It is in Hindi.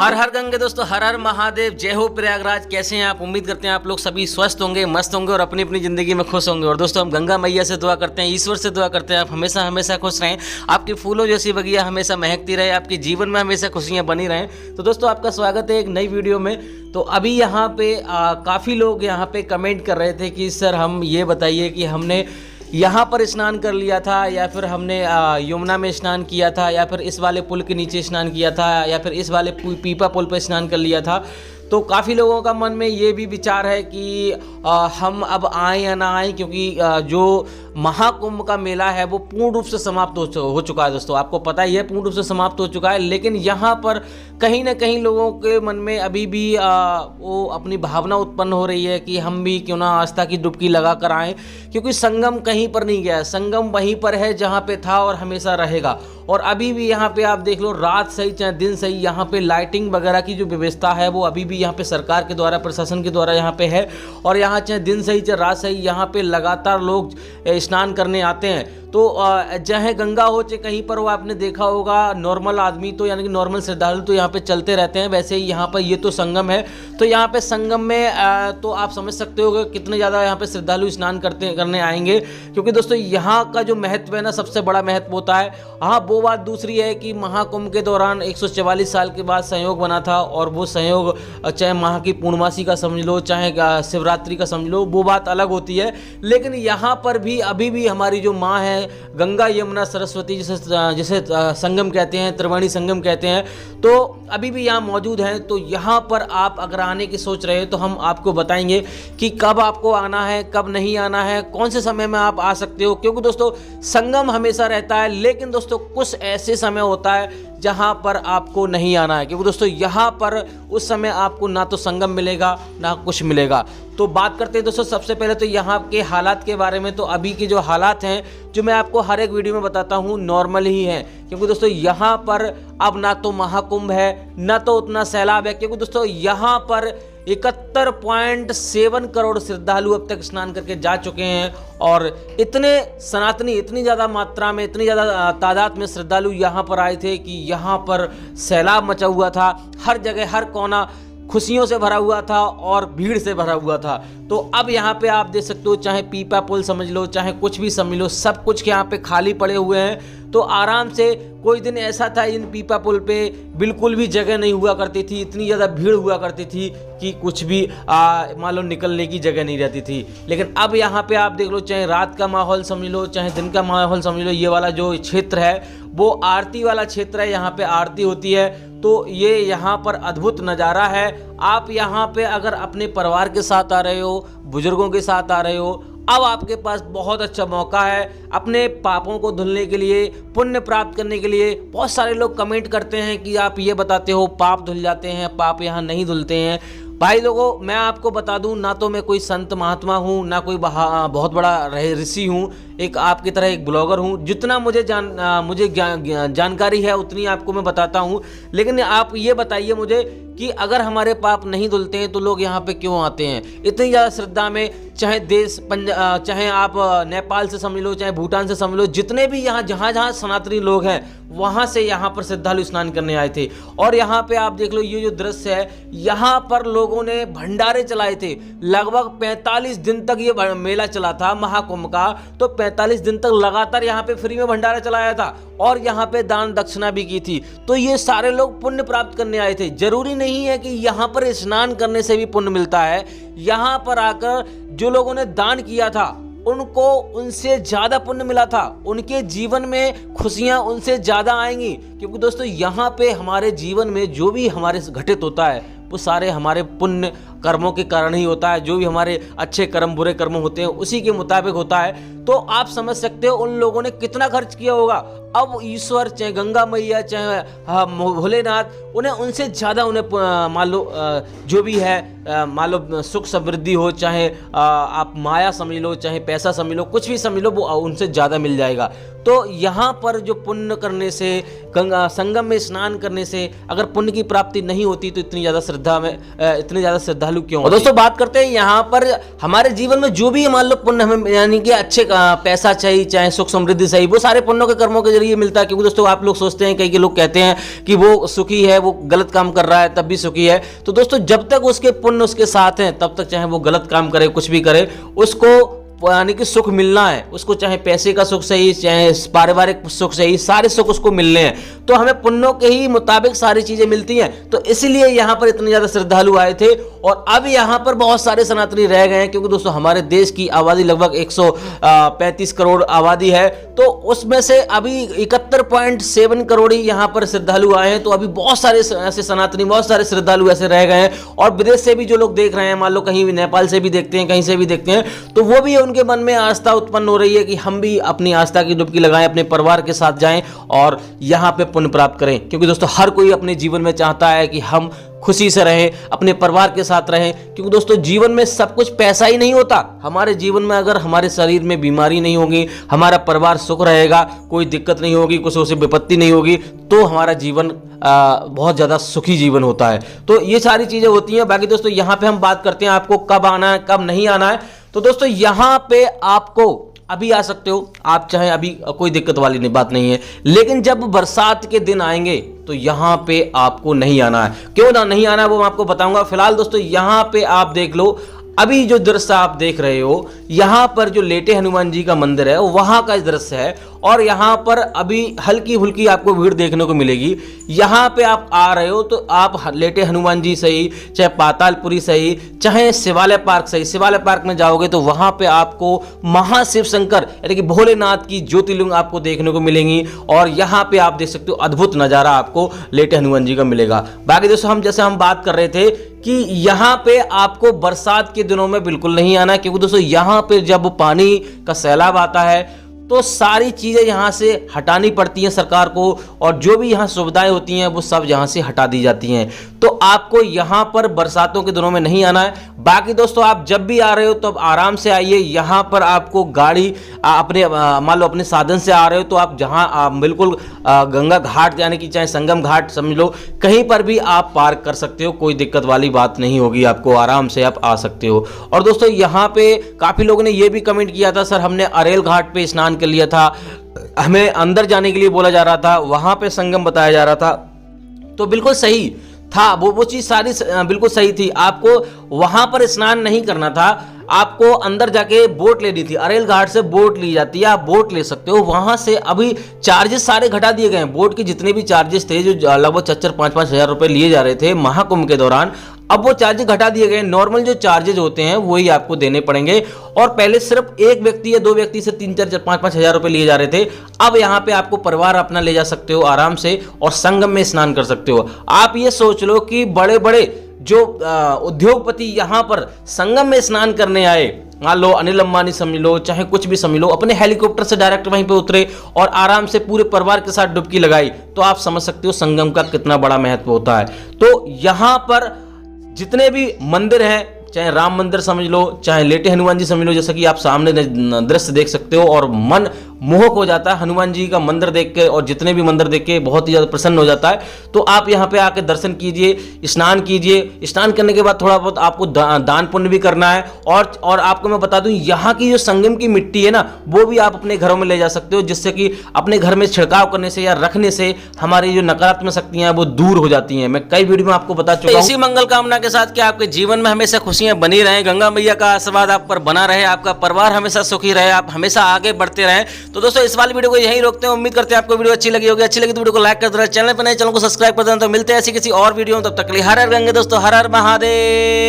हर हर गंगे दोस्तों, हर हर महादेव, जय हो प्रयागराज। कैसे हैं आप? उम्मीद करते हैं आप लोग सभी स्वस्थ होंगे, मस्त होंगे और अपनी अपनी ज़िंदगी में खुश होंगे। और दोस्तों हम गंगा मैया से दुआ करते हैं, ईश्वर से दुआ करते हैं आप हमेशा हमेशा खुश रहें, आपके फूलों जैसी बगिया हमेशा महकती रहे, आपके जीवन में हमेशा खुशियाँ बनी रहें। तो दोस्तों आपका स्वागत है एक नई वीडियो में। तो अभी यहाँ पे काफ़ी लोग यहाँ पे कमेंट कर रहे थे कि सर हम ये बताइए कि हमने यहाँ पर स्नान कर लिया था या फिर हमने यमुना में स्नान किया था या फिर इस वाले पुल के नीचे स्नान किया था या फिर इस वाले पीपा पुल पर स्नान कर लिया था। तो काफ़ी लोगों का मन में ये भी विचार है कि हम अब आएँ या ना आएँ, क्योंकि जो महाकुंभ का मेला है वो पूर्ण रूप से समाप्त हो चुका है। दोस्तों आपको पता ही है पूर्ण रूप से समाप्त हो चुका है, लेकिन यहाँ पर कहीं ना कहीं लोगों के मन में अभी भी वो अपनी भावना उत्पन्न हो रही है कि हम भी क्यों ना आस्था की डुबकी लगा कर आएँ, क्योंकि संगम कहीं पर नहीं गया है, संगम वहीं पर है जहाँ पे था और हमेशा रहेगा। और अभी भी यहाँ पे आप देख लो, रात सही चाहे दिन सही, यहाँ पे लाइटिंग वगैरह की जो व्यवस्था है वो अभी भी यहाँ पे सरकार के द्वारा, प्रशासन के द्वारा यहाँ पे है। और यहाँ चाहे दिन सही चाहे रात सही, यहाँ पे लगातार लोग स्नान करने आते हैं। तो चाहे गंगा हो चाहे कहीं पर हो, आपने देखा होगा नॉर्मल आदमी तो यानी कि नॉर्मल श्रद्धालु तो यहाँ पे चलते रहते हैं। वैसे ही यहाँ पर ये तो संगम है, तो यहाँ पे संगम में तो आप समझ सकते हो कि कितने ज़्यादा यहाँ पे श्रद्धालु स्नान करने आएंगे, क्योंकि दोस्तों यहाँ का जो महत्व है ना, सबसे बड़ा महत्व होता है। हाँ, वो बात दूसरी है कि महाकुंभ के दौरान 144 साल के बाद संयोग बना था, और वो संयोग चाहे माह की पूर्णमासी का समझ लो चाहे शिवरात्रि का समझ लो, वो बात अलग होती है। लेकिन यहाँ पर भी अभी भी हमारी जो माँ है गंगा यमुना सरस्वती, जिसे संगम कहते हैं, त्रिवेणी संगम कहते हैं, तो अभी भी यहाँ मौजूद हैं। तो यहाँ पर आप अगर आने की सोच रहे हैं तो हम आपको बताएंगे कि कब आपको आना है, कब नहीं आना है, कौन से समय में आप आ सकते हो। क्योंकि दोस्तों संगम हमेशा रहता है, लेकिन दोस्तों कुछ ऐसे समय होता है जहाँ पर आपको नहीं आना है, क्योंकि दोस्तों यहाँ पर उस समय आपको ना तो संगम मिलेगा ना कुछ मिलेगा। तो बात करते हैं दोस्तों सबसे पहले तो यहाँ के हालात के बारे में। तो अभी के जो हालात हैं, जो मैं आपको हर एक वीडियो में बताता हूँ, नॉर्मल ही हैं, क्योंकि दोस्तों यहाँ पर अब ना तो महाकुंभ है ना तो उतना सैलाब है, क्योंकि दोस्तों यहाँ पर 71.7 करोड़ श्रद्धालु अब तक स्नान करके जा चुके हैं। और इतने सनातनी, इतनी ज़्यादा मात्रा में, इतनी ज़्यादा तादाद में श्रद्धालु यहाँ पर आए थे कि यहाँ पर सैलाब मचा हुआ था। हर जगह हर कोना खुशियों से भरा हुआ था और भीड़ से भरा हुआ था। तो अब यहाँ पे आप देख सकते हो, चाहे पीपा पुल समझ लो चाहे कुछ भी समझ लो, सब कुछ यहाँ पे खाली पड़े हुए हैं। तो आराम से कोई दिन ऐसा था इन पीपा पुल पे बिल्कुल भी जगह नहीं हुआ करती थी, इतनी ज़्यादा भीड़ हुआ करती थी कि कुछ भी मान लो निकलने की जगह नहीं रहती थी। लेकिन अब यहाँ पे आप देख लो, चाहे रात का माहौल समझ लो चाहे दिन का माहौल समझ लो, ये वाला जो क्षेत्र है वो आरती वाला क्षेत्र है, यहाँ पे आरती होती है। तो ये यहाँ पर अद्भुत नज़ारा है। आप यहाँ पे अगर अपने परिवार के साथ आ रहे हो, बुजुर्गों के साथ आ रहे हो, अब आपके पास बहुत अच्छा मौका है अपने पापों को धुलने के लिए, पुण्य प्राप्त करने के लिए। बहुत सारे लोग कमेंट करते हैं कि आप ये बताते हो पाप धुल जाते हैं, पाप यहाँ नहीं धुलते हैं। भाई लोगों, मैं आपको बता दूं, ना तो मैं कोई संत महात्मा हूं, ना कोई बहुत बड़ा ऋषि हूं, एक आपकी तरह एक ब्लॉगर हूं। जितना मुझे जानकारी है उतनी आपको मैं बताता हूं। लेकिन आप ये बताइए मुझे कि अगर हमारे पाप नहीं धुलते हैं तो लोग यहाँ पे क्यों आते हैं इतनी ज़्यादा श्रद्धा में? चाहे चाहे आप नेपाल से समझ लो चाहे भूटान से समझ लो, जितने भी यहाँ जहाँ सनातनी लोग हैं वहाँ से यहाँ पर श्रद्धालु स्नान करने आए थे। और यहाँ पे आप देख लो, ये जो दृश्य है, यहाँ पर लोगों ने भंडारे चलाए थे। लगभग 45 दिन तक ये मेला चला था महाकुंभ का, तो 45 दिन तक लगातार यहाँ पे फ्री में भंडारा चलाया था और यहाँ पे दान दक्षिणा भी की थी। तो ये सारे लोग पुण्य प्राप्त करने आए थे। जरूरी नहीं है कि यहाँ पर स्नान करने से भी पुण्य मिलता है। यहाँ पर आकर जो लोगों ने दान किया था उनको उनसे ज़्यादा पुण्य मिला था, उनके जीवन में खुशियाँ उनसे ज़्यादा आएंगी। क्योंकि दोस्तों यहाँ पे हमारे जीवन में जो भी हमारे घटित होता है वो सारे हमारे पुण्य कर्मों के कारण ही होता है। जो भी हमारे अच्छे कर्म बुरे कर्म होते हैं उसी के मुताबिक होता है। तो आप समझ सकते हो उन लोगों ने कितना खर्च किया होगा। अब ईश्वर चाहे गंगा मैया चाहे भोलेनाथ, उन्हें उनसे ज़्यादा उन्हें मान लो जो भी है, मान लो सुख समृद्धि हो, चाहे आप माया समझ लो चाहे पैसा समझ लो, कुछ भी समझ लो, वो उनसे ज़्यादा मिल जाएगा। तो यहाँ पर जो पुण्य करने से, गंगा संगम में स्नान करने से अगर पुण्य की प्राप्ति नहीं होती तो इतनी ज़्यादा श्रद्धालु क्यों। और दोस्तों बात करते हैं यहाँ पर हमारे जीवन में जो भी मान लो पुण्य हमें यानी कि अच्छे पैसा चाहिए, चाहे सुख समृद्धि चाहिए, वो सारे पुण्यों के कर्मों के जरिए मिलता है। क्योंकि दोस्तों आप लोग सोचते हैं, कई लोग कहते हैं कि वो सुखी है, वो गलत काम कर रहा है तब भी सुखी है। तो दोस्तों जब तक उसके पुण्य उसके साथ हैं तब तक चाहे वो गलत काम करे, कुछ भी करे, उसको यानी कि सुख मिलना है। उसको चाहे पैसे का सुख सही, चाहे पारिवारिक सुख सही, सारे सुख उसको मिलने हैं। तो हमें पुण्यों के ही मुताबिक सारी चीजें मिलती हैं। तो इसीलिए यहाँ पर इतने ज्यादा श्रद्धालु आए थे। और अब यहाँ पर बहुत सारे सनातनी रह गए हैं, क्योंकि दोस्तों हमारे देश की आबादी लगभग 135 करोड़ आबादी है। तो उसमें से अभी 71.7 करोड़ ही यहाँ पर श्रद्धालु आए हैं। तो अभी बहुत सारे ऐसे सनातनी, बहुत सारे श्रद्धालु ऐसे रह गए हैं। और विदेश से भी जो लोग देख रहे हैं, मान लो कहीं भी नेपाल से भी देखते हैं, कहीं से भी देखते हैं, तो वो भी उनके मन में आस्था उत्पन्न हो रही है कि हम भी अपनी आस्था की डुबकी लगाएं, अपने परिवार के साथ जाएं और यहां पे पुण्य प्राप्त करें। क्योंकि दोस्तों हर कोई अपने जीवन में चाहता है कि हम खुशी से रहें, अपने परिवार के साथ रहें। क्योंकि दोस्तों जीवन में सब कुछ पैसा ही नहीं होता। हमारे जीवन में अगर हमारे शरीर में बीमारी नहीं होगी, हमारा परिवार सुख रहेगा, कोई दिक्कत नहीं होगी, कुछ उसे विपत्ति नहीं होगी, तो हमारा जीवन बहुत ज़्यादा सुखी जीवन होता है। तो ये सारी चीज़ें होती हैं। बाकी दोस्तों यहाँ पे हम बात करते हैं आपको कब आना है, कब नहीं आना है। तो दोस्तों यहाँ पे आपको अभी आ सकते हो, आप चाहे अभी, कोई दिक्कत वाली बात नहीं है। लेकिन जब बरसात के दिन आएंगे तो यहाँ पे आपको नहीं आना है। क्यों ना नहीं आना है वो मैं आपको बताऊंगा। फिलहाल दोस्तों यहाँ पे आप देख लो, अभी जो दृश्य आप देख रहे हो, यहाँ पर जो लेटे हनुमान जी का मंदिर है वहाँ का दृश्य है। और यहाँ पर अभी हल्की फुल्की आपको भीड़ देखने को मिलेगी। यहाँ पे आप आ रहे हो तो आप लेटे हनुमान जी सही, चाहे पातालपुरी सही, चाहे शिवालय पार्क सही, शिवालय पार्क में जाओगे तो वहाँ पे आपको महाशिव शंकर यानी कि भोलेनाथ की ज्योतिर्लिंग आपको देखने को मिलेंगी। और यहाँ पे आप देख सकते हो अद्भुत नज़ारा आपको लेटे हनुमान जी का मिलेगा। बाकी दोस्तों जैसे हम बात कर रहे थे कि यहाँ पे आपको बरसात के दिनों में बिल्कुल नहीं आना, क्योंकि दोस्तों यहाँ पे जब पानी का सैलाब आता है तो सारी चीज़ें यहाँ से हटानी पड़ती हैं सरकार को। और जो भी यहाँ सुविधाएं होती हैं वो सब यहाँ से हटा दी जाती हैं। तो आपको यहाँ पर बरसातों के दिनों में नहीं आना है। बाकी दोस्तों आप जब भी आ रहे हो तो आराम से आइए। यहाँ पर आपको गाड़ी अपने मान लो अपने साधन से आ रहे हो तो आप जहाँ बिल्कुल गंगा घाट यानी कि चाहे संगम घाट समझ लो, कहीं पर भी आप पार्क कर सकते हो, कोई दिक्कत वाली बात नहीं होगी आपको, आराम से आप आ सकते हो। और दोस्तों यहाँ पे काफ़ी लोगों ने ये भी कमेंट किया था, सर हमने अरेल घाट पे स्नान कर लिया था, हमें अंदर जाने के लिए बोला जा रहा था, वहां पे संगम बताया जा रहा था। तो बिल्कुल सही था, वो चीज सारी बिल्कुल सही थी। आपको वहां पर स्नान नहीं करना था, आपको अंदर जाके बोट लेनी थी। अरेल घाट से बोट ली जाती है, आप बोट ले सकते हो वहां से। अभी चार्जेस सारे घटा दिए गए हैं। बोट के जितने भी चार्जेस थे, जो लगभग 4-5 हज़ार रुपए लिए जा रहे थे महाकुंभ के दौरान, अब वो चार्जेस घटा दिए गए। नॉर्मल जो चार्जेस होते हैं वही आपको देने पड़ेंगे। और पहले सिर्फ एक व्यक्ति या दो व्यक्ति से 3-4-5 हज़ार रुपए लिए जा रहे थे, अब यहाँ पे आपको परिवार अपना ले जा सकते हो आराम से और संगम में स्नान कर सकते हो। आप ये सोच लो कि बड़े बड़े जो उद्योगपति यहाँ पर संगम में स्नान करने आए, मान लो अनिल अंबानी समझ लो, चाहे कुछ भी समझ लो, अपने हेलीकॉप्टर से डायरेक्ट वहीं पे उतरे और आराम से पूरे परिवार के साथ डुबकी लगाई। तो आप समझ सकते हो संगम का कितना बड़ा महत्व होता है। तो यहाँ पर जितने भी मंदिर हैं, चाहे राम मंदिर समझ लो, चाहे लेटे हनुमान जी समझ लो, जैसा कि आप सामने दृश्य देख सकते हो और मन मोहक हो जाता है हनुमान जी का मंदिर देख के। और जितने भी मंदिर देख के बहुत ही ज़्यादा प्रसन्न हो जाता है। तो आप यहाँ पे आके दर्शन कीजिए, स्नान कीजिए। स्नान करने के बाद थोड़ा बहुत आपको दान पुण्य भी करना है। और आपको मैं बता दूं, यहाँ की जो संगम की मिट्टी है ना, वो भी आप अपने घरों में ले जा सकते हो, जिससे कि अपने घर में छिड़काव करने से या रखने से हमारी जो नकारात्मक शक्तियां हैं वो दूर हो जाती हैं। मैं कई वीडियो में आपको बता चुका हूं। इसी मंगल कामना के साथ कि आपके जीवन में हमेशा खुशियां बनी रहें, गंगा मैया का आशीर्वाद आप पर बना रहे, आपका परिवार हमेशा सुखी रहे, आप हमेशा आगे बढ़ते रहें। तो दोस्तों इस वाली वीडियो को यहीं रोकते हैं। उम्मीद करते हैं आपको वीडियो अच्छी लगी होगी। अच्छी लगी तो वीडियो को लाइक कर देना, चैनल पर नए चैनल को सब्सक्राइब कर देना। तो मिलते हैं ऐसी किसी और वीडियो में, तब तक के लिए हर हर गंगे दोस्तों, हर हर महादेव।